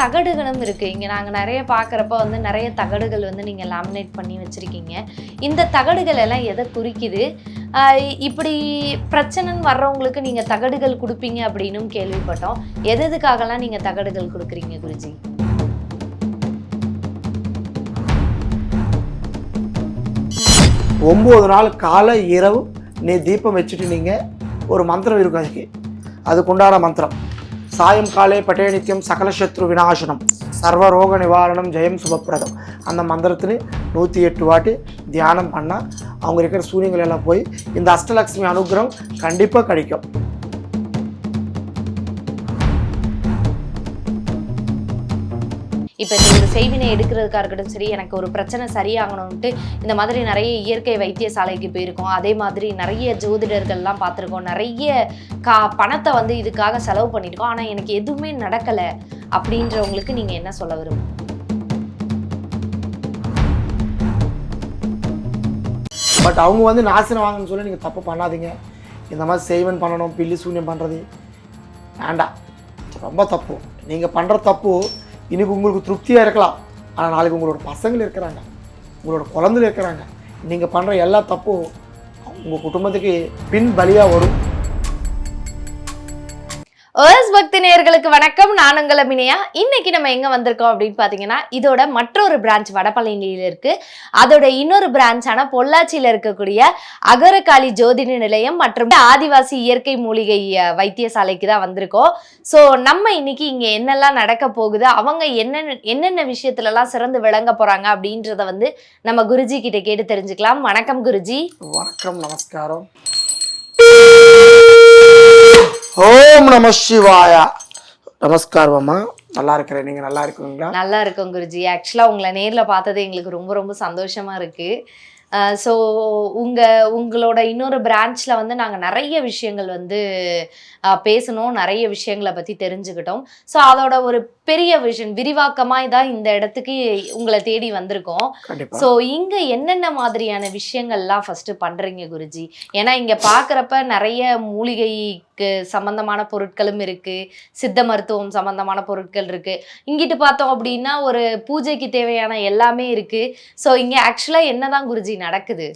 தகடுகளும் இருக்குது. இங்கே நாங்கள் நிறைய பார்க்குறப்ப வந்து நிறைய தகடுகள் வந்து நீங்கள் லேமினேட் பண்ணி வச்சுருக்கீங்க. இந்த தகடுகள் எல்லாம் எதை குறிக்குது? இப்படி பிரச்சனைன்னு வர்றவங்களுக்கு நீங்கள் தகடுகள் கொடுப்பீங்க அப்படின்னும் கேள்விப்பட்டோம். எதுக்காகலாம் நீங்கள் தகடுகள் கொடுக்குறீங்க குருஜி? 9 நாள் காலை இரவு நீ தீபம் வச்சுட்டு நீங்கள் ஒரு மந்திரம் இருக்கும். அதுக்குண்டான மந்திரம் சாயம் காலே பட்டே நித்தியம் சகல சத்ரு விநாசனம் சர்வரோக நிவாரணம் ஜெயம் சுபப்பிரதம். அந்த மந்திரத்தில் 108 வாட்டி தியானம் பண்ணால் அவங்க இருக்கிற சூரியங்கள் எல்லாம் போய் இந்த அஷ்டலக்ஷ்மி அனுகிரகம் கண்டிப்பாக கிடைக்கும். இப்போ இந்த ஒரு செய்வினை எடுக்கிறதுக்காக இருக்கட்டும் சரி, எனக்கு ஒரு பிரச்சனை சரியாகணும்ட்டு இந்த மாதிரி நிறைய இயற்கை வைத்தியசாலைக்கு போயிருக்கோம். அதே மாதிரி நிறைய ஜோதிடர்கள்லாம் பார்த்துருக்கோம். நிறைய பணத்தை வந்து இதுக்காக செலவு பண்ணியிருக்கோம். ஆனால் எனக்கு எதுவுமே நடக்கலை அப்படின்றவங்களுக்கு நீங்கள் என்ன சொல்ல விரும்பும்? பட் அவங்க வந்து நாசனம் வாங்கன்னு சொல்லி நீங்கள் தப்பு பண்ணாதீங்க. இந்த மாதிரி செய்வன் பண்ணணும், பில்லி சூன்யம் பண்ணுறது வேண்டாம், ரொம்ப தப்பு. நீங்கள் பண்ணுற தப்பு இன்றைக்கி உங்களுக்கு திருப்தியாக இருக்கலாம், ஆனால் நாளைக்கு உங்களோட பசங்கள் இருக்கிறாங்க, உங்களோட குழந்தைகள் இருக்கிறாங்க. நீங்கள் பண்ணுற எல்லா தப்பும் உங்கள் குடும்பத்துக்கு பின் பலியாக வரும். பக்தி நேயர்களுக்கு வணக்கம். நான் உங்கள் அபிநயா. இன்னைக்கு நம்ம எங்க வந்திருக்கோம் அப்படின்னு பாத்தீங்கன்னா, இதோட மற்றொரு பிரான்ச் வடபழனியில இருக்கு. அதோட இன்னொரு பிரான்ச்சான பொள்ளாச்சியில இருக்கக்கூடிய அகரகாளி ஜோதிட நிலையம் மற்றும் ஆதிவாசி இயற்கை மூலிகை வைத்தியசாலைக்கு தான் வந்திருக்கோம். ஸோ நம்ம இன்னைக்கு இங்க என்னெல்லாம் நடக்க போகுது, அவங்க என்னென்ன விஷயத்துல எல்லாம் சிறந்து விளங்க போறாங்க அப்படின்றத வந்து நம்ம குருஜி கிட்ட கேட்டு தெரிஞ்சுக்கலாம். வணக்கம் குருஜி. வணக்கம், நமஸ்காரம். ஓம் நம சிவாயா. நமஸ்காரம் அம்மா, நல்லா இருக்கிறேன். நீங்கள் நல்லா இருக்கீங்களா? நல்லா இருக்கோம் குருஜி. ஆக்சுவலாக உங்களை நேரில் பார்த்தது எங்களுக்கு ரொம்ப ரொம்ப சந்தோஷமா இருக்கு. ஸோ உங்களோட இன்னொரு பிரான்ச்சில் வந்து நாங்கள் நிறைய விஷயங்கள் வந்து பேசணும், நிறைய விஷயங்களை பற்றி தெரிஞ்சுக்கிட்டோம். ஸோ அதோட ஒரு பெரிய விஷயம் விரிவாக்கமாக தான் இந்த இடத்துக்கு உங்களை தேடி வந்திருக்கோம். ஸோ இங்கே என்னென்ன மாதிரியான விஷயங்கள்லாம் ஃபஸ்ட்டு பண்ணுறீங்க குருஜி? ஏன்னா இங்கே பார்க்குறப்ப நிறைய மூலிகைக்கு சம்மந்தமான பொருட்களும் இருக்குது, சித்த மருத்துவம் சம்மந்தமான பொருட்கள் இருக்குது. இங்கிட்டு பார்த்தோம் அப்படின்னா ஒரு பூஜைக்கு தேவையான எல்லாமே இருக்குது. ஸோ இங்கே ஆக்சுவலாக என்ன தான் குருஜி நடக்குது?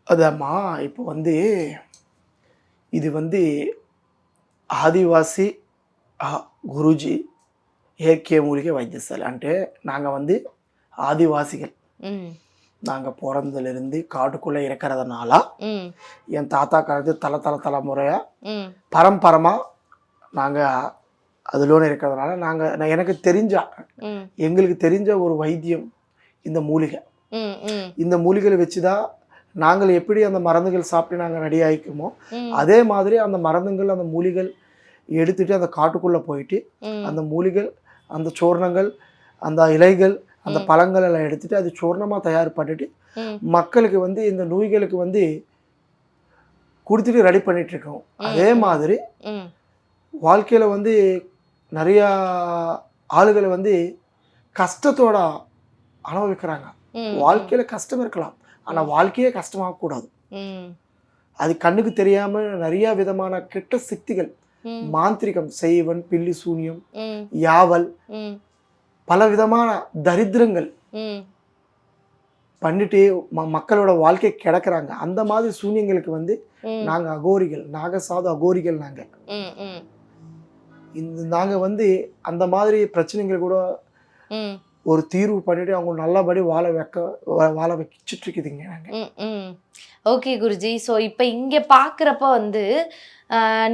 அதாம்மா, இப்போ வந்து இது வந்து ఆదివాసి గురూజీ இயற்கை மூலிகை வைத்தியசாலை. అంటే நாங்கள் வந்து ஆதிவாசிகள். நாங்கள் பிறந்ததுலேருந்து காட்டுக்குள்ளே இருக்கிறதுனால என் தாத்தா காலத்து தலைமுறையாக பரம்பரமாக நாங்கள் அதிலோன்னு இருக்கிறதுனால எனக்கு எங்களுக்கு தெரிஞ்ச ஒரு வைத்தியம் இந்த மூலிகை. இந்த மூலிகைகளை வச்சு தான் நாங்கள் எப்படி அந்த மருந்துகள் சாப்பிட்டு நாங்கள் ரெடி ஆகிக்குமோ அதே மாதிரி அந்த மருந்துகள் அந்த மூலிகள் எடுத்துட்டு அந்த காட்டுக்குள்ளே போயிட்டு அந்த மூலிகள் அந்த சூர்ணங்கள் அந்த இலைகள் அந்த பழங்கள் எல்லாம் எடுத்துட்டு அது சூர்ணமாக தயார் பண்ணிட்டு மக்களுக்கு வந்து இந்த நோய்களுக்கு வந்து கொடுத்துட்டு ரெடி பண்ணிட்டு இருக்கோம். அதே மாதிரி வாழ்க்கையில் வந்து நிறையா ஆளுகளை வந்து கஷ்டத்தோட அனுபவிக்கிறாங்க. வாழ்க்கையில் கஷ்டம் இருக்கலாம், ஆனால் வாழ்க்கையே கஷ்டமாகக்கூடாது. அது கண்ணுக்கு தெரியாமல் நிறைய விதமான கெட்ட சக்திகள், மாந்திரிகம், செய்வன், பில்லி சூனியம், யாவல், பல விதமான தரித்திரங்கள் பண்ணிட்டு மக்களோட வாழ்க்கை கிடக்குறாங்க. அந்த மாதிரி சூனியங்களுக்கு வந்து நாங்கள் அகோரிகள், நாகசாது அகோரிகள். நாங்கள் வந்து அந்த மாதிரி பிரச்சனைகள் கூட ஒரு தீர்வு பண்ணிட்டு அவங்க நல்லபடி வாழ வச்சுட்டு இருக்குதுங்க நாங்கள். ஓகே குருஜி. ஸோ இப்போ இங்கே பார்க்குறப்ப வந்து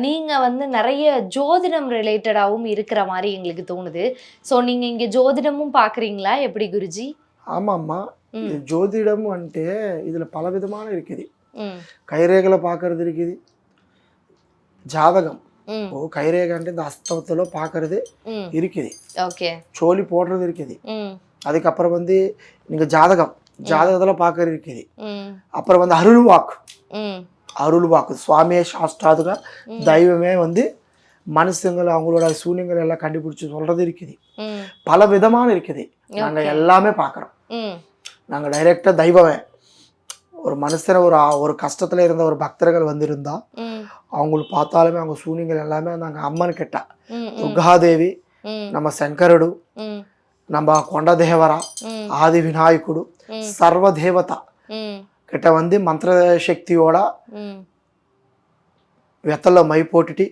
நீங்கள் வந்து நிறைய ஜோதிடம் ரிலேட்டடாகவும் இருக்கிற மாதிரி எங்களுக்கு தோணுது. ஸோ நீங்கள் இங்கே ஜோதிடமும் பார்க்குறீங்களா எப்படி குருஜி? ஆமாம்மா, ஜோதிடம் வந்துட்டு இதில் பல விதமான இருக்குது. கைரேகளை பார்க்கறது இருக்குது, ஜாதகம் கைரேகான்ட்டு இந்த அஸ்தவத்தில் பார்க்கறது இருக்குது, சோழி போடுறது இருக்குது. அதுக்கப்புறம் வந்து நீங்கள் ஜாதகத்தில் பார்க்கறது இருக்குது. அப்புறம் வந்து அருள்வாக்கு சுவாமியே சாஸ்திராதுக தெய்வமே வந்து மனுஷங்களை அவங்களோட சூன்யங்கள் எல்லாம் கண்டுபிடிச்சி சொல்றது இருக்குது. பல விதமான இருக்குது. நாங்கள் எல்லாமே பார்க்குறோம். நாங்கள் டைரெக்டாக தெய்வமே ஒரு மனுஷனை ஒரு கஷ்டத்தில் இருந்த ஒரு பக்தர்கள் வந்திருந்தா அவங்களுக்கு பார்த்தாலுமே அவங்க சூனியங்கள் எல்லாமே நாங்கள் அம்மன் கேட்டா துர்காதேவி நம்ம శంకరుడు, நம்ம కొండదేవర, ஆதி விநாயகுడు, சர்வதேவதா கிட்ட வந்து மந்திர சக்தியோட వెతల్లో మైపోటిటి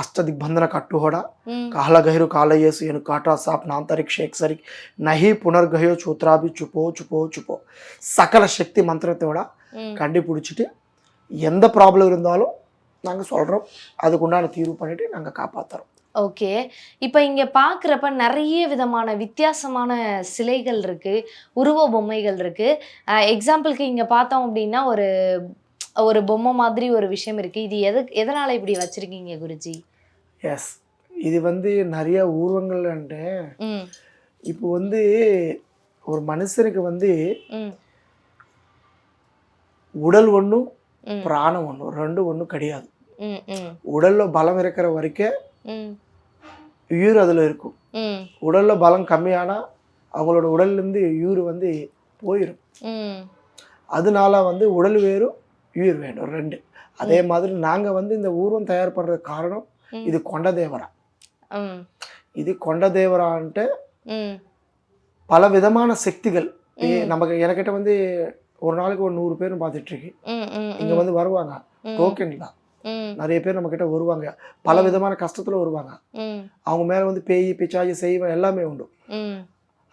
అష్టదిగ్బంధన కట్టుహోడ కాలగహిరు కాలయేసు ఎను కాటా సాప్ నాంతరిక్ష ఎక్సరి నహి పునర్గహయో చూత్రాభి చుపో చుపో చుపோ சகல சக்தி மந்திரத்தோட கண்டுபிடிச்சிட்டு எந்த ப்ராப்ளம் இருந்தாலும் நாங்கள் சொல்கிறோம், அதுக்குண்டான தீர்வு பண்ணிட்டு நாங்கள் காப்பாற்றுறோம். ஓகே. இப்போ இங்கே பார்க்குறப்ப நிறைய விதமான வித்தியாசமான சிலைகள் இருக்குது, உருவ பொம்மைகள் இருக்குது. எக்ஸாம்பிளுக்கு இங்கே பார்த்தோம் அப்படின்னா ஒரு பொம்மை மாதிரி ஒரு விஷயம் இருக்குது. இது எதனால் இப்படி வச்சுருக்கீங்க குருஜி? எஸ், இது வந்து நிறைய உருவங்கள்ன்ட்டு இப்போ வந்து ஒரு மனுஷனுக்கு வந்து உடல் ஒன்றும் பிராணம் ஒன்றும் ரெண்டும் ஒன்றும் கிடையாது. உடலில் பலம் இருக்கிற வரைக்கும் உயிர் அதில் இருக்கும். உடலில் பலம் கம்மியானால் அவங்களோட உடல்லேருந்து உயிர் வந்து போயிடும். அதனால வந்து உடல் வேறும் உயிர் வேணும் ரெண்டு. அதே மாதிரி நாங்கள் வந்து இந்த ஊர்வம் தயார் பண்ணுறது காரணம் இது கொண்டதேவரா. இது கொண்டதேவரான்ட்டு பல விதமான சக்திகள் நமக்கு எனக்கிட்ட வந்து ஒரு நாளைக்கு ஒரு 100 பேரும் பார்த்துட்டு இருக்கு. இங்கே வந்து வருவாங்க, டோக்கன் தான் நிறைய பேர் நம்ம கிட்ட வருவாங்க, பல விதமான கஷ்டத்துல வருவாங்க. அவங்க மேல வந்து பேய் பிச்சாஜி செய்வன் எல்லாமே உண்டு.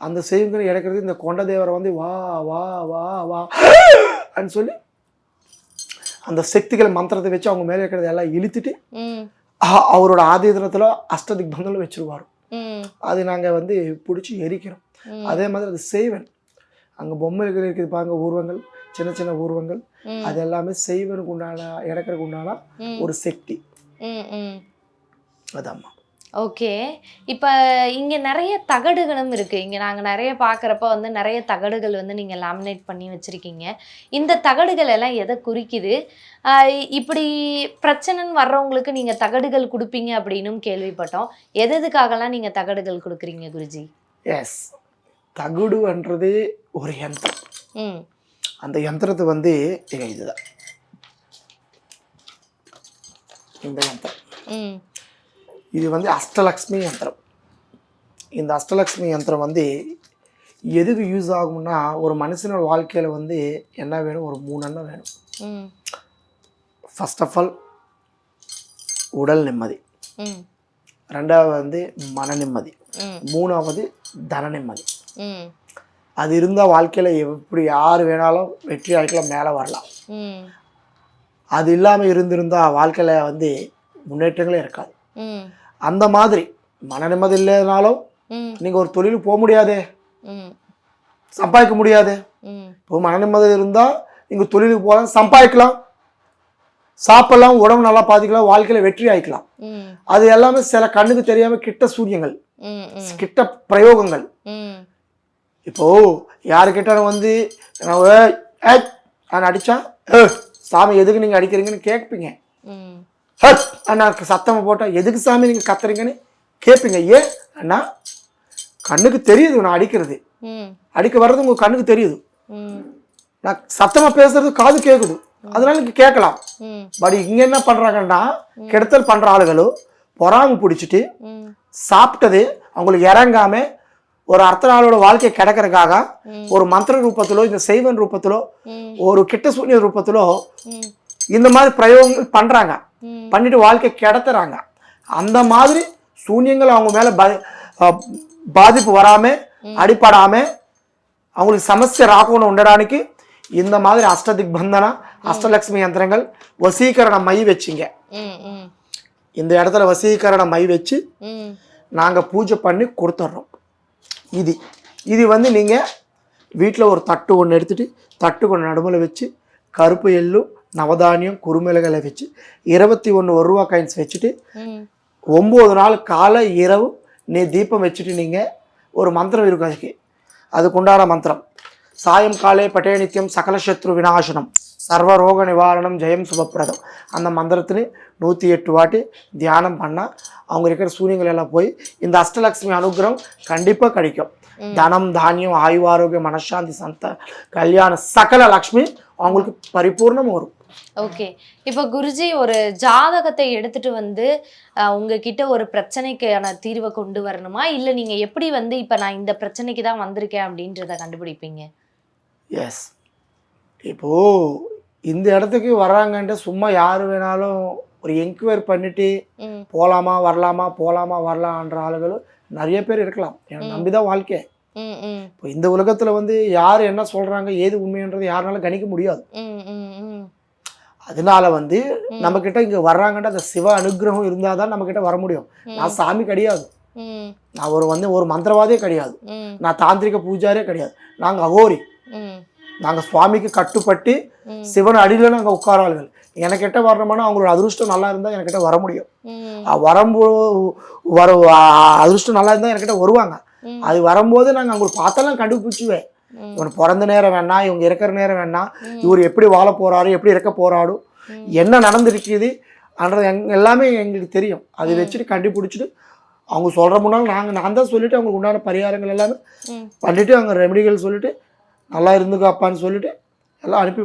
அந்த செய்வங்களை இறக்கிறது இந்த கொண்டதேவரை வந்து வா வா வா வா அப்படின்னு சொல்லி அந்த சக்திகளை மந்திரத்தை வச்சு அவங்க மேல இருக்கிறது எல்லாம் இழுத்துட்டு அவரோட ஆதீனத்துல அஷ்டதிக்பந்தங்களும் வச்சிருவாரு. அது நாங்க வந்து பிடிச்சி எரிக்கிறோம். அதே மாதிரி அது செய்வன் அங்க பொம்மைகள் இருக்குது பாருங்க, ஊர்வங்கள், சின்ன சின்ன ஊர்வங்கள், அது எல்லாமே செய்வனுக்கு உண்டான இறக்கிறதுக்கு உண்டான ஒரு சக்தி. அதாம்மா. ஓகே. இப்போ இங்கே நிறைய தகடுகளும் இருக்குது. இங்கே நாங்கள் நிறைய பார்க்குறப்ப வந்து நிறைய தகடுகள் வந்து நீங்கள் லேமினேட் பண்ணி வச்சுருக்கீங்க. இந்த தகடுகள் எல்லாம் எதை குறிக்குது? இப்படி பிரச்சனைன்னு வர்றவங்களுக்கு நீங்கள் தகடுகள் கொடுப்பீங்க அப்படின்னும் கேள்விப்பட்டோம். எதுக்காகலாம் நீங்கள் தகடுகள் கொடுக்குறீங்க குருஜி? எஸ், தகுடுன்றது ஒரு யந்திரம். அந்த யந்திரத்தை வந்து இதுதான் இந்த யந்திரம். இது வந்து அஷ்டலக்ஷ்மி யந்திரம். இந்த அஷ்டலக்ஷ்மி யந்திரம் வந்து எதுக்கு யூஸ் ஆகும்னா, ஒரு மனுஷனோட வாழ்க்கையில் வந்து என்ன வேணும், ஒரு 3 எண்ணம் வேணும். ஃபர்ஸ்ட் ஆஃப் ஆல் உடல் நிம்மதி, ரெண்டாவது வந்து மன நிம்மதி, மூணாவது தன நிம்மதி. அது இருந்தால் வாழ்க்கையில் எப்படி யார் வேணாலும் வெற்றி ஆகிக்கலாம், மேலே வரலாம். அது இல்லாமல் இருந்திருந்தால் வாழ்க்கையில் வந்து முன்னேற்றங்களே இருக்காது. அந்த மாதிரி மன நிம்மதி இல்லைனாலும் நீங்கள் ஒரு தொழிலுக்கு போக முடியாதே, சம்பாதிக்க முடியாது. இப்போ மன நிம்மதி இருந்தால் நீங்கள் தொழிலுக்கு போகலாம், சம்பாதிக்கலாம், சாப்பிடலாம், உடம்பு நல்லா பார்த்துக்கலாம், வாழ்க்கையில் வெற்றி ஆகிக்கலாம். அது எல்லாமே சில கண்ணுக்கு தெரியாமல் கிட்ட சூரியங்கள், கிட்ட பிரயோகங்கள். இப்போ யாருக்கிட்ட வந்து நான் அடித்தா சாமி எதுக்கு நீங்கள் அடிக்கிறீங்கன்னு கேட்பீங்க. அண்ணா சத்தமாக போட்டால் எதுக்கு சாமி நீங்கள் கத்துறீங்கன்னு கேட்பீங்க. ஏன் அண்ணா, கண்ணுக்கு தெரியுது நான் அடிக்கிறது, அடிக்க வர்றது உங்கள் கண்ணுக்கு தெரியுது. நான் சத்தமாக பேசுறது காது கேட்குது, அதனால நீங்கள் கேட்கலாம். பட் இங்கே என்ன பண்ணுறாங்கன்னா, கெடுத்தல் பண்ணுற ஆளுகளும் பொறாமை பிடிச்சிட்டு சாப்பிட்டது அவங்களுக்கு இறங்காம ஒரு அர்த்த நாளோட வாழ்க்கையை கிடக்கிறதுக்காக ஒரு மந்திர ரூபத்திலோ இந்த செய்வன் ரூபத்திலோ ஒரு கிட்ட சூன்ய ரூபத்திலோ இந்த மாதிரி பிரயோகங்கள் பண்றாங்க, பண்ணிட்டு வாழ்க்கை கிடத்துறாங்க. அந்த மாதிரி சூன்யங்கள் அவங்க மேல பாதிப்பு வராம அடிப்படாம அவங்களுக்கு சமஸ்ய ராக்கணும் உண்டடானிக்கு இந்த மாதிரி அஷ்டதிக்பந்தன அஷ்டலக்ஷ்மி யந்திரங்கள் வசீகரண மை வச்சிங்க. இந்த இடத்துல வசீகரண மை வச்சு நாங்க பூஜை பண்ணி கொடுத்துட்றோம். இது வந்து நீங்கள் வீட்டில் ஒரு தட்டு ஒன்று எடுத்துகிட்டு தட்டு ஒன்று நடுவில் வச்சு கருப்பு எள்ளும் நவதானியம் குறுமிளகளை வச்சு 21 1 ரூபா காயின்ஸ் வச்சுட்டு 9 நாள் காலை இரவு தீபம் வச்சுட்டு நீங்கள் ஒரு மந்திரம் இருக்கும். அதுக்குண்டான மந்திரம் சாயம் காலே பட்டே நித்தியம் சகல சத்ரு விநாசனம் சர்வரோக நிவாரணம் ஜெயம் சுபப்பிரதம். அந்த மந்திரത്തിന് 108 வாட்டி தியானம் பண்ணால் அவங்க இருக்கிற சூரியங்கள் எல்லாம் போய் இந்த அஷ்டலக்ஷ்மி அனுகிரகம் கண்டிப்பாக கிடைக்கும். தனம் தானியம் ஆயுவாரோக்கியம் மனசாந்தி சந்த கல்யாண சகல லக்ஷ்மி அவங்களுக்கு பரிபூர்ணம் வரும். ஓகே. இப்போ குருஜி ஒரு ஜாதகத்தை எடுத்துட்டு வந்து உங்ககிட்ட ஒரு பிரச்சனைக்கான தீர்வை கொண்டு வரணுமா? இல்ல நீங்க எப்படி வந்து இப்ப நான் இந்த பிரச்சனைக்கு தான் வந்திருக்கேன் அப்படின்றத கண்டுபிடிப்பீங்க? எஸ். இப்போ இந்த இடத்துக்கு வர்றாங்கன்ட்டு சும்மா யார் வேணாலும் ஒரு என்கொயரி பண்ணிட்டு ம். போகலாமா வரலாமா போகலாமா வரலான்ற ஆளுகளும் நிறைய பேர் இருக்கலாம். என்னை நம்பி தான் வாழ்க்கை. ம். ம். இப்போ இந்த உலகத்தில் வந்து யார் என்ன சொல்கிறாங்க ஏது உண்மைன்றது யாருனாலும் கணிக்க முடியாது. ம். ம். ம். அதனால வந்து நம்மக்கிட்ட இங்கே வர்றாங்கன்ற அந்த சிவ அனுகிரகம் இருந்தால் தான் நம்மக்கிட்ட வர முடியும். நான் சாமி கிடையாது. ம். நான் ஒரு மந்திரவாதியே கிடையாது. ம். நான் தாந்திரிக பூஜாரியே கிடையாது. நாங்கள் அகோரி. ம். நாங்கள் சுவாமிக்கு கட்டுப்பட்டு ம். சிவன் அடியில் நாங்கள் உட்கார ஆளுகள். எனக்கிட்ட வரணும்னா அவங்களோட அதிருஷ்டம் நல்லா இருந்தால் எனக்கிட்ட வர முடியும். ம். வர அதிருஷ்டம் நல்லா இருந்தால் என்கிட்ட வருவாங்க. ம். அது வரும்போது நாங்கள் அவங்களுக்கு பார்த்தாலும் கண்டுபிடிச்சுவேன். ம். இவன் பிறந்த நேரம் வேணா, இவங்க இருக்கிற நேரம் வேணா, ம். இவர் எப்படி வாழ போறாரு, எப்படி இருக்க போறாரு, என்ன நடந்திருக்குது அன்றது எல்லாமே எங்களுக்கு தெரியும். அதை வச்சுட்டு கண்டுபிடிச்சிட்டு அவங்க சொல்கிற முன்னால் நான் தான் சொல்லிவிட்டு அவங்களுக்கு உண்டான பரிகாரங்கள் எல்லாமே பண்ணிவிட்டு அவங்க ரெமெடிகள் சொல்லிவிட்டு நல்லா இருந்துக்காப்பான்னு சொல்லிவிட்டு எல்லாம் அனுப்பி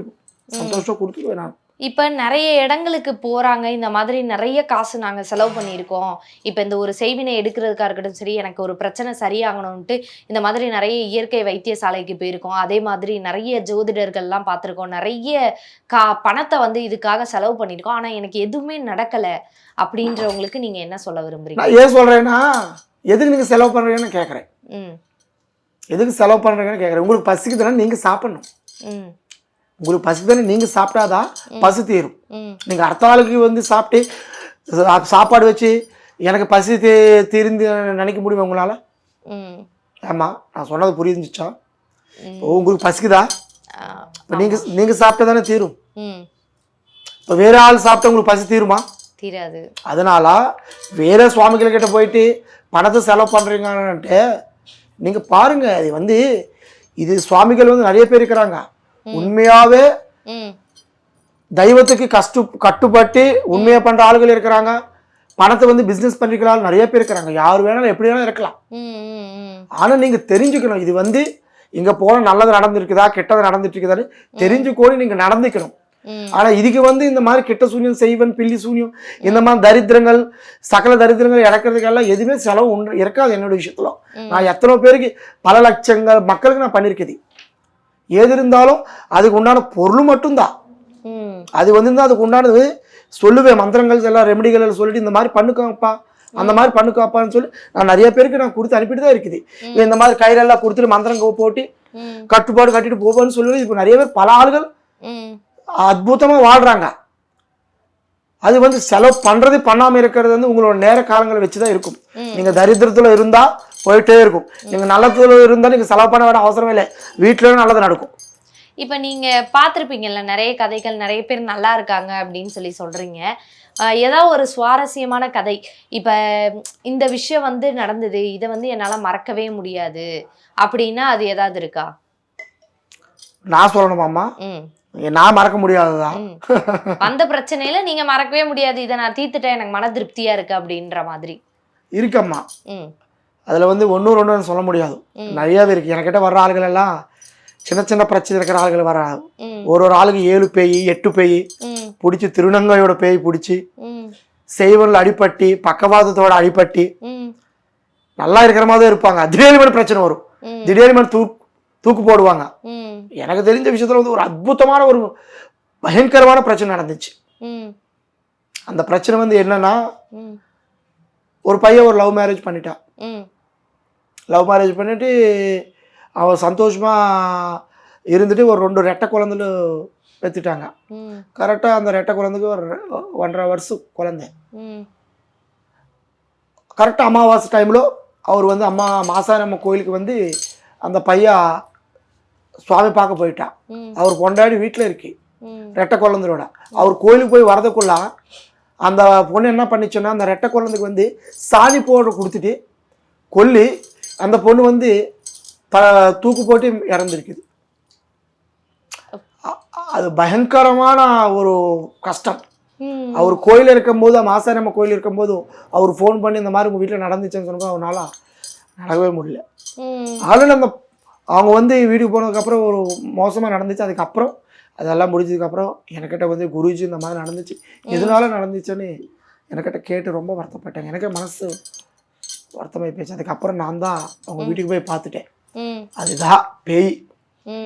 சந்தோஷம் கொடுத்துருவேன் நான். இப்ப நிறைய இடங்களுக்கு போறாங்க. இந்த மாதிரி நிறைய காசு நாங்க செலவு பண்ணியிருக்கோம். இப்ப இந்த ஒரு செய்வினை எடுக்கிறதுக்கா இருக்கட்டும் சரி, எனக்கு ஒரு பிரச்சனை சரியாகணும்ட்டு இந்த மாதிரி நிறைய இயற்கை வைத்தியசாலைக்கு போயிருக்கோம். அதே மாதிரி நிறைய ஜோதிடர்கள்லாம் பார்த்துருக்கோம். நிறைய பணத்தை வந்து இதுக்காக செலவு பண்ணியிருக்கோம். ஆனா எனக்கு எதுவுமே நடக்கல அப்படின்றவங்களுக்கு நீங்க என்ன சொல்ல விரும்புறீங்க? நான் ஏன் சொல்றேன்னா, எதுக்கு நீங்க செலவு பண்றீங்கன்னு கேட்குறேன். எதுக்கு செலவு பண்றீங்கன்னு கேட்குறேன். உங்களுக்கு பசிக்குதுன்னா நீங்க சாப்பிடணும். உங்களுக்கு பசிக்குதுன்னு நீங்க சாப்பிட்டாதான் பசி தீரும். நீங்க அடுத்த ஆளுக்கு வந்து சாப்பிட்டு சாப்பாடு வச்சு எனக்கு பசி தீர்ந்து நினைக்க முடியுமா உங்களால? ஆமா, நான் சொன்னது புரிஞ்சுச்சா? உங்களுக்கு பசிக்குதா? இப்போ நீங்க சாப்பிட்டா தானே தீரும். இப்போ வேற ஆள் சாப்பிட்டா உங்களுக்கு பசி தீருமா? தீராது. அதனால வேற சுவாமிகள் கிட்ட போயிட்டு பணத்தை செலவு பண்றீங்கன்ட்டு நீங்க பாருங்க. அது வந்து இது சுவாமிகள் வந்து நிறைய பேர் இருக்கிறாங்க. உண்மையாவே தெய்வத்துக்கு கட்டுப்பட்டு உண்மையா பண்ற ஆளுகள் இருக்கிறாங்க. பணத்தை வந்து பிசினஸ் பண்ணிக்கிற ஆள் நிறைய பேர் இருக்கிறாங்க. யார் வேணாலும் எப்படி வேணாலும் இருக்கலாம். ஆனா நீங்க தெரிஞ்சுக்கணும், இது வந்து இங்க போன நல்லது நடந்துருக்குதா கெட்டது நடந்துட்டு இருக்குதான்னு தெரிஞ்சுக்கோடி நீங்க நடந்துக்கணும். ஆனா இதுக்கு வந்து இந்த மாதிரி கெட்ட சூன்யம் செய்வன் பில்லி சூன்யம் இந்த மாதிரி தரித்திரங்கள் சகல தரித்திரங்கள் இறக்கிறதுக்கெல்லாம் எதுவுமே செலவு இருக்காது. என்னோட விஷயத்துல நான் எத்தனை பேருக்கு பல லட்சங்கள் மக்களுக்கு நான் பண்ணிருக்குது. எது இருந்தாலும் அதுக்கு உண்டான பொருள் மட்டும்தான். அது வந்து அதுக்கு உண்டானது சொல்லுவேன். மந்திரங்கள் எல்லாம் ரெமெடிகள் சொல்லிட்டு இந்த மாதிரி பண்ணுக்காப்பா அந்த மாதிரி பண்ணுக்காப்பான்னு சொல்லி நான் நிறைய பேருக்கு நான் கொடுத்து அனுப்பிட்டு தான் இருக்குது. இந்த மாதிரி கையிலெல்லாம் கொடுத்துட்டு மந்திரம் போட்டு கட்டுப்பாடு கட்டிட்டு போவான்னு சொல்லி இப்போ நிறைய பேர் பல ஆளுகள் அற்புதமா வாழ்றாங்க. அது வந்து செலவு பண்றது பண்ணாம இருக்கிறது வந்து உங்களோட நேர காலங்களை வச்சுதான் இருக்கும். நீங்க தரித்திரத்துல இருந்தா போயிட்டே இருக்கும். நீங்க நல்லத்துல இருந்தா நீங்க செலவு பண்ண வேண்டிய அவசரமே இல்லை. வீட்டுல நல்லது நடக்கும். இப்ப நீங்க பார்த்திருப்பீங்கல்ல நிறைய கதைகள், நிறைய பேர் நல்லா இருக்காங்க அப்படின்னு சொல்லி சொல்றீங்க. ஏதாவது ஒரு சுவாரஸ்யமான கதை, இப்ப இந்த விஷயம் வந்து நடந்தது, இதை வந்து என்னால மறக்கவே முடியாது அப்படின்னா அது ஏதாவது இருக்கா? நான் சொல்லணுமாம்மா? நான் மறக்க முடியாதுதான். அந்த பிரச்சனையில நீங்க மறக்கவே முடியாது, இதை நான் தீர்த்துட்டேன், எனக்கு மன திருப்தியா இருக்கு அப்படின்ற மாதிரி இருக்கம்மா. அதுல வந்து ஒன்னு சொல்ல முடியாது. நிறையவே இருக்கு. என்கிட்ட வர்ற ஆளுகள் எல்லாம் சின்ன சின்ன பிரச்சனை இருக்கிற ஆளுகள் வர ஒரு ஆளுக்கு 7 பேய் 8 பேய் பிடிச்சி திருநங்கையோட பேய் பிடிச்சி செய்வனில் அடிப்பட்டி பக்கவாதத்தோட அடிப்பட்டி நல்லா இருக்கிற மாதிரி இருப்பாங்க. திடீர்னு பிரச்சனை வரும். திடீர்னு தூக்கு போடுவாங்க. எனக்கு தெரிஞ்ச விஷயத்துல வந்து ஒரு அற்புதமான ஒரு பயங்கரமான பிரச்சனை நடந்துச்சு. அந்த பிரச்சனை வந்து என்னன்னா, ஒரு பையன் ஒரு லவ் மேரேஜ் பண்ணிட்டான். லவ் மேரேஜ் பண்ணிட்டு அவன் சந்தோஷமா இருந்துட்டு ஒரு 2 ரெட்டை குழந்தைல பெற்றுட்டாங்க. கரெக்டாக அந்த ரெட்டை குழந்தைக்கு ஒரு 1.5 வருஷம் குழந்தை. கரெக்டாக அமாவாசை டைமில் அவர் வந்து மாசாணி கோயிலுக்கு வந்து அந்த பையன் சுவாமி பார்க்க போயிட்டான். அவர் கொண்டாடி வீட்டில் இருக்கு ரெட்டை குழந்தையோட. அவர் கோயிலுக்கு போய் வரதுக்குள்ள அந்த பொண்ணு என்ன பண்ணிச்சுன்னா, அந்த ரெட்டை குழந்தைக்கு வந்து சாணி பவுடர் கொடுத்துட்டு கொல்லி அந்த பொண்ணு வந்து தூக்கு போட்டு இறந்துருக்குது. அது பயங்கரமான ஒரு கஷ்டம். அவர் கோயில் இருக்கும்போது மாசாணி கோயில் இருக்கும்போது அவர் ஃபோன் பண்ணி இந்த மாதிரி உங்கள் வீட்டில் நடந்துச்சுன்னு சொன்னபோது அவனால நடக்கவே முடியல. அதனால அவங்க வந்து வீட்டுக்கு போனதுக்கப்புறம் ஒரு மோசமாக நடந்துச்சு. அதுக்கப்புறம் அதெல்லாம் முடிஞ்சதுக்கப்புறம் என்கிட்ட வந்து குருஜி இந்த மாதிரி நடந்துச்சு, எதனால நடந்துச்சுன்னு என்கிட்ட கேட்டு ரொம்ப வருத்தப்பட்டேன். எனக்கே மனசு வருத்தமாகி போச்சு. அதுக்கப்புறம் நான் தான் அவங்க வீட்டுக்கு போய் பார்த்துட்டேன். அதுதான் பேய்,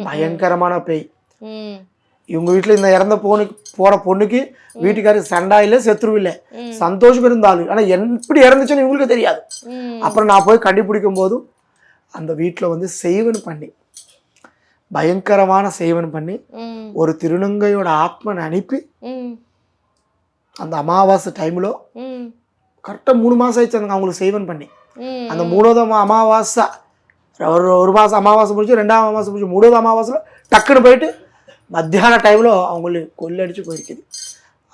பயங்கரமான பேய். இவங்க வீட்டில் இந்த இறந்த போன பொண்ணுக்கு வீட்டுக்காரருக்கு சண்டா இல்லை, செத்துருவும் இல்லை, சந்தோஷம் இருந்தாலும். ஆனால் எப்படி இறந்துச்சுன்னு இவங்களுக்கு தெரியாது. அப்புறம் நான் போய் கண்டுபிடிக்கும் போதும் அந்த வீட்டில் வந்து செய்வன் பண்ணி, பயங்கரமான செய்வன் பண்ணி ஒரு திருநங்கையோட ஆத்மனை அனுப்பி அந்த அமாவாசை டைமில் கரெக்டாக 3 மாதம் ஆயிடுச்சு அவங்களுக்கு செய்வன் பண்ணி. அந்த 3வது அமாவாசை ஒரு மாதம் அமாவாசை முடிச்சு, 2ஆம் அமாவாசை முடிச்சு, 3வது அமாவாசையில் டக்குன்னு போயிட்டு மத்தியான டைமில் அவங்களுக்கு கொள்ளடிச்சு போயிருக்குது.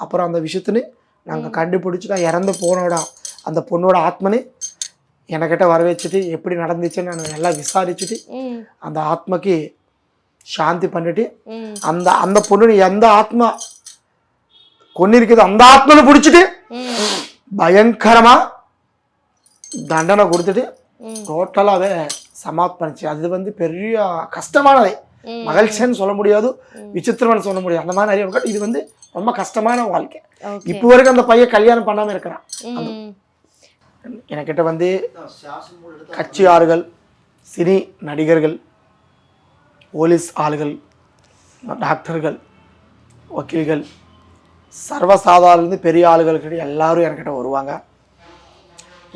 அப்புறம் அந்த விஷயத்துன்னு நாங்கள் கண்டுபிடிச்சிட்டா இறந்து போனோட அந்த பொண்ணோட ஆத்மனே என்கிட்ட வர வச்சுட்டு எப்படி நடந்துச்சுன்னு நான் எல்லாம் விசாரிச்சுட்டு அந்த ஆத்மாக்கு சாந்தி பண்ணிட்டு அந்த அந்த பொண்ணு எந்த ஆத்மா கொண்டு இருக்குது அந்த ஆத்மனை பிடிச்சிட்டு பயங்கரமா தண்டனை கொடுத்துட்டு டோட்டலாகவே சமாப்த் பண்ணிச்சு. அது வந்து பெரிய கஷ்டமானதை, மகிழ்ச்சின்னு சொல்ல முடியாது, விசித்திரம்னு சொல்ல முடியாது. அந்த மாதிரி நிறைய இது வந்து ரொம்ப கஷ்டமான வாழ்க்கை. இப்போ வரைக்கும் அந்த பையன் கல்யாணம் பண்ணாம இருக்கிறான். என்கிட்ட வந்து கட்சி ஆளுகள், சினி நடிகர்கள், போலீஸ் ஆளுகள், டாக்டர்கள், வக்கீல்கள், சர்வசாதாரண பெரிய ஆளுகள் கிட்ட எல்லாரும் என்கிட்ட வருவாங்க.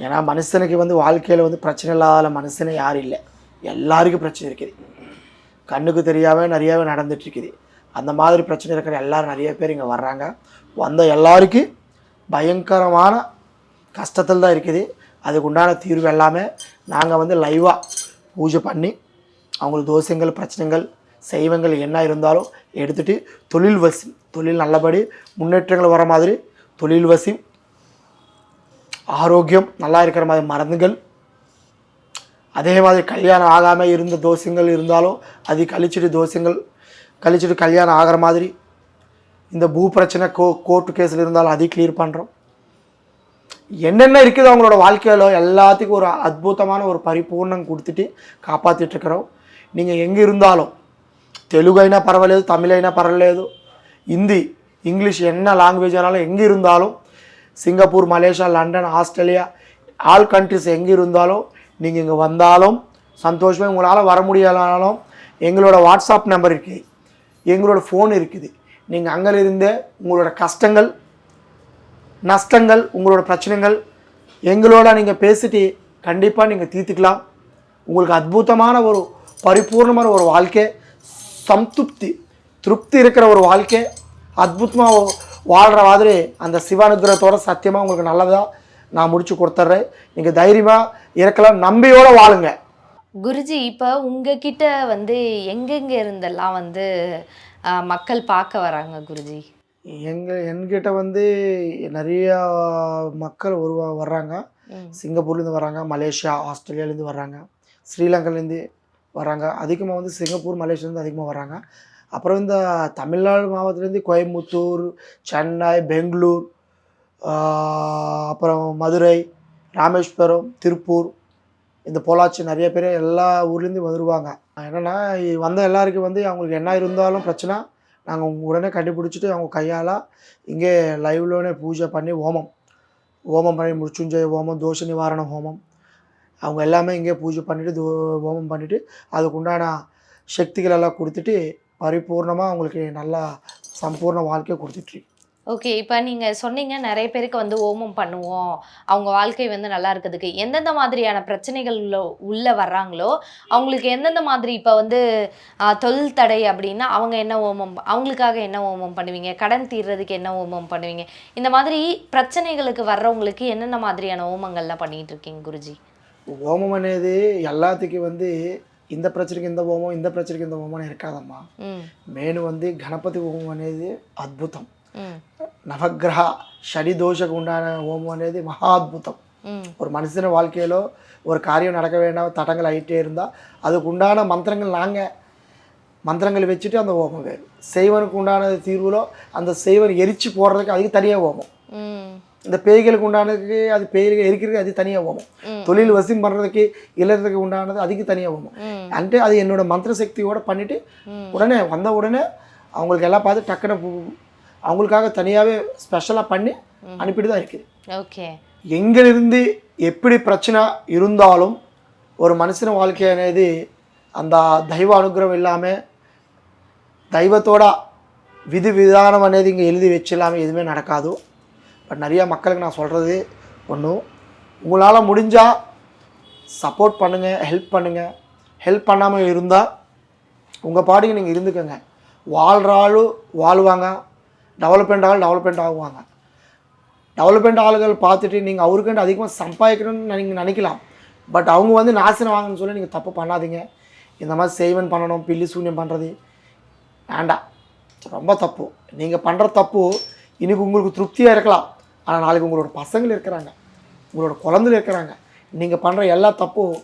ஏன்னா மனுஷனுக்கு வந்து வாழ்க்கையில் வந்து பிரச்சனை இல்லாத மனுஷனே யாரும் இல்லை. எல்லாருக்கும் பிரச்சனை இருக்குது, கண்ணுக்கு தெரியாமல் நிறையாவே நடந்துட்டு இருக்குது. அந்த மாதிரி பிரச்சனை இருக்கிற எல்லாரும் நிறைய பேர் இங்கே வர்றாங்க. வந்த எல்லாருக்கும் பயங்கரமான கஷ்டத்தில் தான் இருக்குது. அதுக்கு உண்டான தீர்வு எல்லாமே நாங்கள் வந்து லைவாக பூஜை பண்ணி அவங்களுக்கு தோஷங்கள், பிரச்சனைகள், செய்வங்கள் என்ன இருந்தாலும் எடுத்துகிட்டு தொழில் வசி, தொழில் நல்லபடி முன்னேற்றங்கள் வர மாதிரி தொழில் வசி, ஆரோக்கியம் நல்லா இருக்கிற மாதிரி மருந்துகள், அதே மாதிரி கல்யாணம் ஆகாமல் இருந்த தோஷங்கள் இருந்தாலும் அது கழிச்சிட்டு கல்யாணம் ஆகிற மாதிரி, இந்த பூ பிரச்சனை கோர்ட்டு கேஸில் இருந்தாலும் அதையும் கிளியர் பண்ணுறோம். என்னென்ன இருக்குது அவங்களோட வாழ்க்கையில் எல்லாத்துக்கும் ஒரு அற்புதமான ஒரு பரிபூர்ணம் கொடுத்துட்டு காப்பாற்றிட்டுருக்குறோம். நீங்கள் எங்கே இருந்தாலும், தெலுங்கு అయినా పర్వాలేదు, தமிழ் అయినా పర్వాలేదు, ஹிந்தி, இங்கிலீஷ் என்ன லாங்குவேஜ் ஆனாலும் எங்கே இருந்தாலும், Singapore, Malaysia, London, Australia, all countries எங்கே இருந்தாலும் நீங்கள் இங்கே வந்தாலும் சந்தோஷமாக, உங்களால் வர முடியலானாலும் எங்களோட வாட்ஸ்அப் நம்பர் இருக்குது, எங்களோட ஃபோன் இருக்குது. நீங்கள் அங்கிருந்தே உங்களோட கஷ்டங்கள், நஷ்டங்கள், உங்களோட பிரச்சனைகள் எங்களோட நீங்கள் பேசிட்டு கண்டிப்பாக நீங்கள் தீர்த்துக்கலாம். உங்களுக்கு அற்புதமான ஒரு பரிபூர்ணமான ஒரு வாழ்க்கை, திருப்தி இருக்கிற ஒரு வாழ்க்கை, அற்புதமாக வாழ்கிற மாதிரி அந்த சிவானுகிரகத்தோட சத்தியமாக உங்களுக்கு நல்லதாக நான் முடிச்சு கொடுத்துட்றேன். நீங்கள் தைரியமாக இருக்கலாம், நம்பியோடு வாழுங்க. குருஜி, இப்போ உங்ககிட்ட வந்து எங்கெங்கே இருந்தெல்லாம் வந்து மக்கள் பார்க்க வராங்க குருஜி? என்கிட்ட வந்து நிறையா மக்கள் வர்றாங்க. சிங்கப்பூர்லேருந்து வர்றாங்க, மலேசியா, ஆஸ்திரேலியாலேருந்து வர்றாங்க, ஸ்ரீலங்காலேருந்து வராங்க. அதிகமாக வந்து சிங்கப்பூர், மலேசியாலேருந்து அதிகமாக வராங்க. அப்புறம் இந்த தமிழ்நாடு மாவட்டத்துலேருந்து கோயம்புத்தூர், சென்னை, பெங்களூர், அப்புறம் மதுரை, ராமேஸ்வரம், திருப்பூர், இந்த பொள்ளாச்சி, நிறைய பேர் எல்லா ஊர்லேருந்து வருவாங்க. என்னென்னா வந்த எல்லாருக்கும் வந்து அவங்களுக்கு என்ன இருந்தாலும் பிரச்சனை நாங்கள் உடனே கண்டுபிடிச்சிட்டு அவங்க கையால் இங்கே லைவ்லோனே பூஜை பண்ணி ஹோமம் பண்ணி, மிருத்யுஞ்சய ஹோமம், தோஷ நிவாரண ஹோமம், அவங்க எல்லாமே இங்கே பூஜை பண்ணிவிட்டு ஹோமம் பண்ணிவிட்டு அதுக்கு உண்டான சக்திகள் எல்லாம் கொடுத்துட்டு பரிபூர்ணமாக அவங்களுக்கு நல்லா சம்பூர்ண வாழ்க்கையை கொடுத்துட்ருக்கு. ஓகே, இப்போ நீங்கள் சொன்னீங்க நிறைய பேருக்கு வந்து ஹோமம் பண்ணுவோம், அவங்க வாழ்க்கை வந்து நல்லா இருக்கிறதுக்கு. எந்தெந்த மாதிரியான பிரச்சனைகள் உள்ளே வர்றாங்களோ அவங்களுக்கு எந்தெந்த மாதிரி, இப்போ வந்து தொழில் தடை அப்படின்னா அவங்க என்ன ஹோமம், அவங்களுக்காக என்ன ஹோமம் பண்ணுவீங்க, கடன் தீர்றதுக்கு என்ன ஹோமம் பண்ணுவீங்க, இந்த மாதிரி பிரச்சனைகளுக்கு வர்றவங்களுக்கு என்னென்ன மாதிரியான ஹோமங்கள்லாம் பண்ணிகிட்டு இருக்கீங்க குருஜி? ஹோமம் అనేది எல்லாத்துக்கும் வந்து இந்த பிரச்சனைக்கு இந்த ஹோமம், இந்த பிரச்சனைக்கு இந்த ஹோமம் இருக்காதம்மா. మెయిన్ வந்து గణపతి హోమం అనేది అద్భుతం. நவகிரக சனி தோஷக்கு உண்டான ஹோமம் అనేది மகா அத்புதம். ஒரு மனுஷன வாழ்க்கையிலோ ஒரு காரியம் நடக்க வேண்டாம், தடங்கள் ஆகிட்டே இருந்தால் அதுக்கு உண்டான மந்திரங்கள் வச்சுட்டு அந்த ஹோமம் வேறு. செய்வனுக்கு உண்டான தீர்வுலோ அந்த செய்வன் எரிச்சு போடுறதுக்கு அதுக்கு தனியாக ஹோமம். இந்த பேய்களுக்கு உண்டானதுக்கு அது பேய்கள் எரிக்கிறதுக்கு அது தனியாக ஹோமம். தொழில் வசியம் பண்ணுறதுக்கு இழறதுக்கு உண்டானது அதுக்கு தனியாக ஹோமம். அன்ட்டு அது என்னோட மந்திர சக்தியோடு பண்ணிவிட்டு உடனே அவங்களுக்கு எல்லாம் பார்த்து டக்குன்னு அவங்களுக்காக தனியாகவே ஸ்பெஷலாக பண்ணி அனுப்பிட்டு தான் இருக்குது. ஓகே. எங்கிலிருந்து எப்படி பிரச்சனை இருந்தாலும் ஒரு மனுஷன வாழ்க்கை అనేది அந்த దైవ అనుగ్రహం இல்லாமல் దైవத்தோட விதி விதானம் అనేది இங்கே எழுதி வச்சில்லாமல் எதுவுமே நடக்காது. பட் நிறைய மக்களுக்கு நான் சொல்கிறது ஒன்று, உங்களால் முடிஞ்சால் சப்போர்ட் பண்ணுங்கள், ஹெல்ப் பண்ணுங்கள். ஹெல்ப் பண்ணாமல் இருந்தால் உங்கள் பாட்டுக்கு நீங்கள் இருந்துக்கோங்க. வாழ்கிறாலும் வாழ்வாங்க, டெவலப்மெண்ட் ஆகுவாங்க. டெவலப்மெண்ட் ஆளுகள் பார்த்துட்டு நீங்கள் அவருக்குன்ட்டு அதிகமாக சம்பாதிக்கணும்னு நீங்கள் நினைக்கலாம். பட் அவங்க வந்து நாசனம் வாங்கன்னு சொல்லி நீங்கள் தப்பு பண்ணாதீங்க. இந்த மாதிரி செய்வன் பண்ணணும், பில்லி சூன்யம் பண்ணுறது வேண்டாம், ரொம்ப தப்பு. நீங்கள் பண்ணுற தப்பு இன்றைக்கி உங்களுக்கு திருப்தியாக இருக்கலாம், ஆனால் நாளைக்கு உங்களோட பசங்கள் இருக்கிறாங்க, உங்களோட குழந்தைகள் இருக்கிறாங்க. நீங்கள் பண்ணுற எல்லா தப்பும்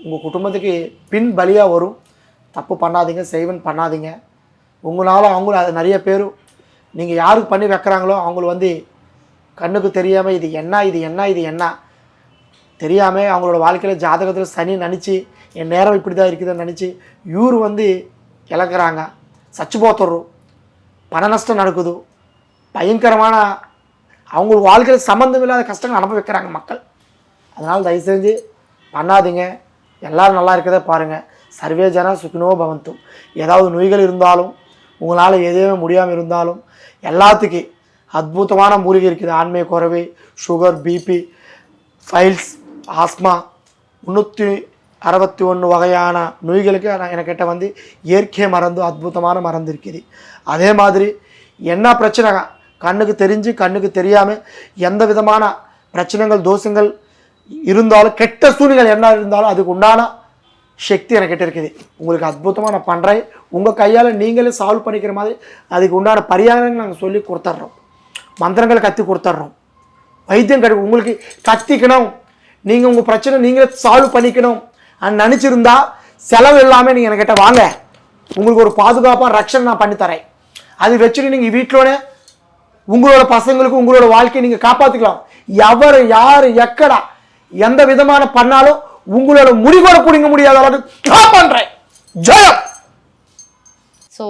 உங்கள் குடும்பத்துக்கு பின் பலியாக வரும். தப்பு பண்ணாதீங்க, செய்வன் பண்ணாதீங்க. உங்களால் அவங்களும் அது நிறைய பேர் நீங்கள் யாருக்கு பண்ணி வைக்கிறாங்களோ அவங்கள வந்து கண்ணுக்கு தெரியாமல் இது என்ன தெரியாமல் அவங்களோட வாழ்க்கையில் ஜாதகத்தில் சனி நினச்சி என் நேரம் இப்படி தான் இருக்குதுன்னு நினச்சி இவர் வந்து இழக்கிறாங்க, சச்சுபோத்துறோம், பண நஷ்டம் நடக்குது, பயங்கரமான அவங்க வாழ்க்கையில் சம்மந்தம் இல்லாத கஷ்டங்கள் அனுபவிக்கிறாங்க மக்கள். அதனால் தயவு செஞ்சு பண்ணாதீங்க. எல்லோரும் நல்லா இருக்கிறத பாருங்கள். சர்வே ஜனா சுகினோ பவந்தும். ஏதாவது நோய்கள் இருந்தாலும் உங்களால் எதுவுமே முடியாமல் இருந்தாலும் எல்லாத்துக்கு அற்புதமான மூலிகை இருக்குது. ஆண்மை குறைவு, சுகர், பிபி, ஃபைல்ஸ், ஆஸ்மா, 361 வகையான நோய்களுக்கு எனக்கிட்ட வந்து இயற்கை மருந்து, அற்புதமான மருந்து இருக்குது. அதே மாதிரி என்ன பிரச்சனை கண்ணுக்கு தெரிஞ்சு கண்ணுக்கு தெரியாமல் எந்த விதமான பிரச்சனைகள் தோஷங்கள் இருந்தாலும் கெட்ட சூழ்நிலை என்ன இருந்தாலும் அதுக்கு உண்டான சக்தி எனக்கிட்ட இருக்குது. உங்களுக்கு அற்புதமாக நான் பண்ணுறேன். உங்கள் கையால் நீங்களே சால்வ் பண்ணிக்கிற மாதிரி அதுக்கு உண்டான பரிகாரங்கள் நாங்கள் சொல்லி கொடுத்துட்றோம், மந்திரங்கள் கற்றுக் கொடுத்துட்றோம். வைத்தியம் கிடைக்கும். உங்களுக்கு கத்திக்கணும், நீங்கள் உங்கள் பிரச்சனை நீங்களே சால்வ் பண்ணிக்கணும் நினச்சிருந்தா செலவு இல்லாமல் நீங்கள் என்கிட்ட வாங்க, உங்களுக்கு ஒரு பாதுகாப்பாக ரக்ஷன் நான் பண்ணித்தரேன். அது வச்சுட்டு நீங்கள் வீட்டிலோட உங்களோட பசங்களுக்கு உங்களோட வாழ்க்கையை நீங்கள் காப்பாற்றிக்கலாம். எவர் யார் எக்கடா எந்த விதமான பண்ணாலும் உங்களோட முடிவோட பிடிங்க முடியாத அளவுக்கு காப்பாற்றுறேன். ஜெயம். ஸோ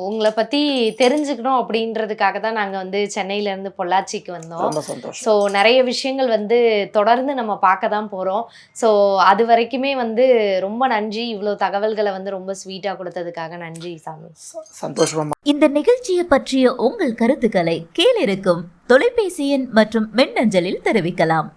உங்களை பற்றி தெரிஞ்சுக்கணும் அப்படின்றதுக்காக தான் நாங்கள் வந்து சென்னையிலேருந்து பொள்ளாச்சிக்கு வந்தோம். ரொம்ப சந்தோஷம். ஸோ நிறைய விஷயங்கள் வந்து தொடர்ந்து நம்ம பார்க்க தான் போகிறோம். ஸோ அது வரைக்குமே வந்து ரொம்ப நன்றி, இவ்வளோ தகவல்களை வந்து ரொம்ப ஸ்வீட்டாக கொடுத்ததுக்காக நன்றி சாமி. சந்தோஷமா. இந்த நிகழ்ச்சியை பற்றிய உங்கள் கருத்துக்களை கீழிருக்கும் தொலைபேசி எண் மற்றும் மின்னஞ்சலில் தெரிவிக்கலாம்.